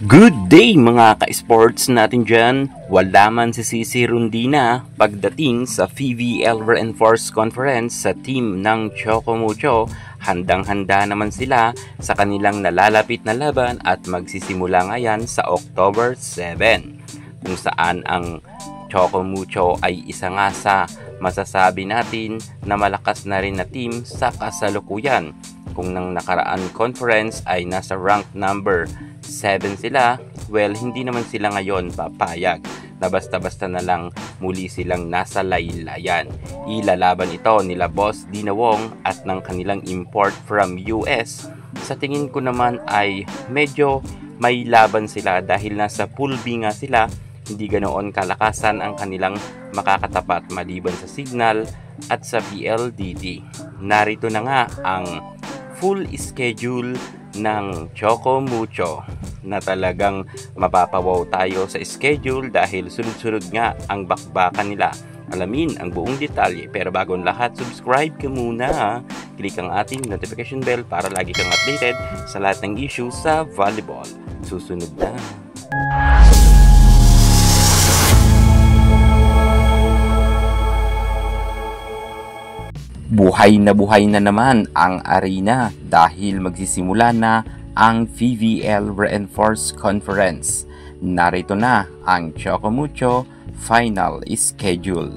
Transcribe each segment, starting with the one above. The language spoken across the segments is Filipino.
Good day mga ka-sports natin dyan. Wala man si Cici Rondina pagdating sa PVL Reinforced Conference sa team ng Chocomucho. Handang-handa naman sila sa kanilang nalalapit na laban at magsisimula ngayon sa October 7, kung saan ang Chocomucho ay isa nga sa masasabi natin na malakas na rin na team sa kasalukuyan. Kung nang nakaraan conference ay nasa rank number 7 sila, well, hindi naman sila ngayon papayag na basta-basta na lang muli silang nasa laylayan. Ilalaban ito nila Boss Dina Wong at ng kanilang import from US. Sa tingin ko naman ay medyo may laban sila dahil nasa pool B nga sila. Hindi ganoon kalakasan ang kanilang makakatapat maliban sa Signal at sa PLDT. Narito na nga ang full schedule ng Chocomucho na talagang mapapawaw tayo sa schedule dahil sunod-sunod nga ang bakbakan nila. Alamin ang buong detalye, pero bago ang lahat, subscribe ka muna. Click ang ating notification bell para lagi kang updated sa lahat ng issues sa volleyball. Susunod na. Buhay na naman ang arena dahil magsisimula na ang PVL Reinforced Conference. Narito na ang Chocomucho final schedule.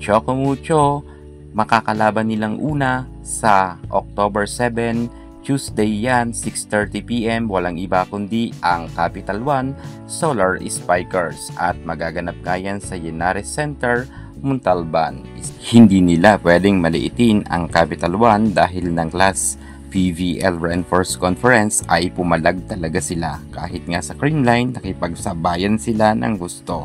Chocomucho makakalaban nilang una sa October 7, Tuesday yan, 6:30 PM. Walang iba kundi ang Capital One Solar Spikers at magaganap kayan sa Yenares Center, Montalban. Hindi nila pwedeng maliitin ang Capital One dahil ng last PVL Reinforced Conference ay pumalag talaga sila. Kahit nga sa Creamline, nakipagsabayan sila ng gusto.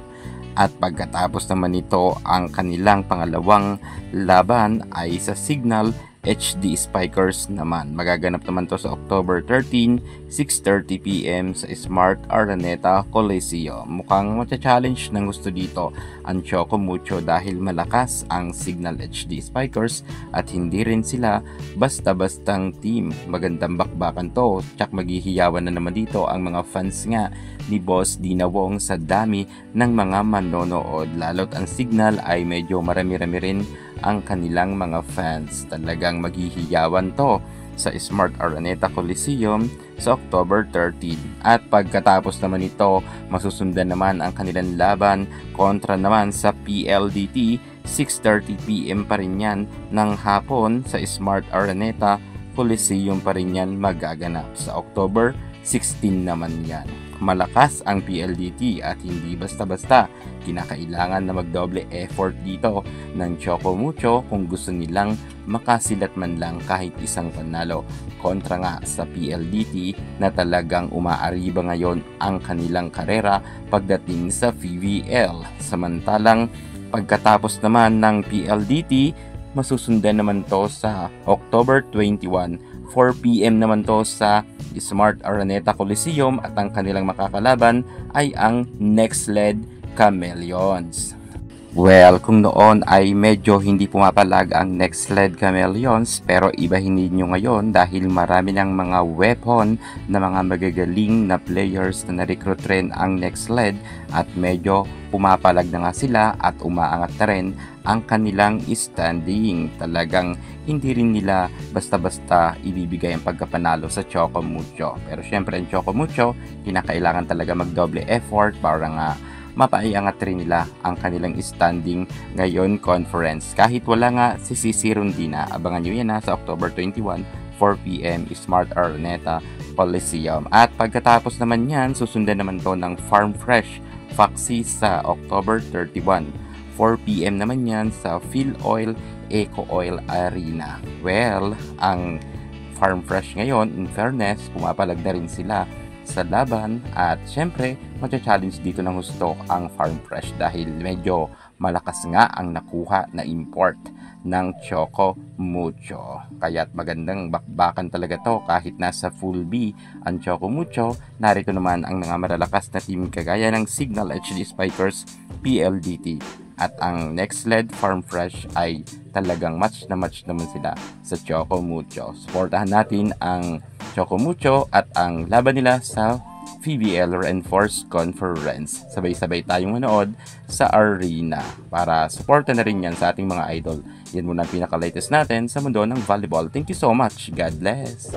At pagkatapos naman nito, ang kanilang pangalawang laban ay sa Signal HD Spikers naman. Magaganap naman to sa October 13, 6:30 PM sa Smart Araneta Coliseum. Mukhang matcha-challenge ng gusto dito ang Chocomucho dahil malakas ang Signal HD Spikers at hindi rin sila basta-bastang team. Magandang bakbakan to. Tsak maghihiyawan na naman dito ang mga fans nga ni Boss Dina Wong sa dami ng mga manonood. Lalo't ang Signal ay medyo marami-rami rin ang kanilang mga fans. Talagang maghihiyawan to sa Smart Araneta Coliseum sa October 13. At pagkatapos naman ito, masusundan naman ang kanilang laban kontra naman sa PLDT. 6:30 PM pa rin yan ng hapon sa Smart Araneta Coliseum pa rin yan magaganap. Sa October 16 naman yan. Malakas ang PLDT at hindi basta-basta. Kinakailangan na magdoble effort dito ng Chocomucho kung gusto nilang makasilat man lang kahit isang panalo. Kontra nga sa PLDT na talagang umaariba ngayon ang kanilang karera pagdating sa PVL. Samantalang pagkatapos naman ng PLDT, masusundan naman to sa October 21. 4 PM naman to sa Smart Araneta Coliseum at ang kanilang makakalaban ay ang Nextled Chameleons. Well, kung noon ay medyo hindi pumapalag ang Nextled Chameleons, pero ibahin ninyo ngayon dahil marami ng mga weapon na mga magagaling na players na na-recruit rin ang Nextled at medyo pumapalag na nga sila at umaangat na rin ang kanilang standing. Talagang hindi rin nila basta-basta ibibigay ang pagkapanalo sa Chocomucho. Pero syempre ang Chocomucho, kinakailangan talaga magdoble effort para nga mapaiangat rin nila ang kanilang standing ngayon conference. Kahit wala nga si Cici Rondina, abangan nyo yan sa October 21, 4 PM, Smart Araneta Coliseum. At pagkatapos naman yan, susundan naman to ng Farm Fresh Foxy sa October 31. 4 PM naman yan sa Phil Oil Eco Oil Arena. Well, ang Farm Fresh ngayon, in fairness, pumapalag na rin sila sa laban at syempre matcha-challenge dito ng gusto ang Farm Fresh dahil medyo malakas nga ang nakuha na import ng Chocomucho. Kaya't magandang bakbakan talaga to kahit nasa full B ang Chocomucho. Narito naman ang mga malalakas na team kagaya ng Signal HD Spikers, PLDT at ang Nextled Farm Fresh ay talagang match naman sila sa Chocomucho. Supportahan natin ang Chocomucho at ang laban nila sa PVL Reinforced Conference. Sabay-sabay tayong manood sa arena para supportan na rin yan sa ating mga idol. Yan muna ang pinaka-latest natin sa mundo ng volleyball. Thank you so much. God bless.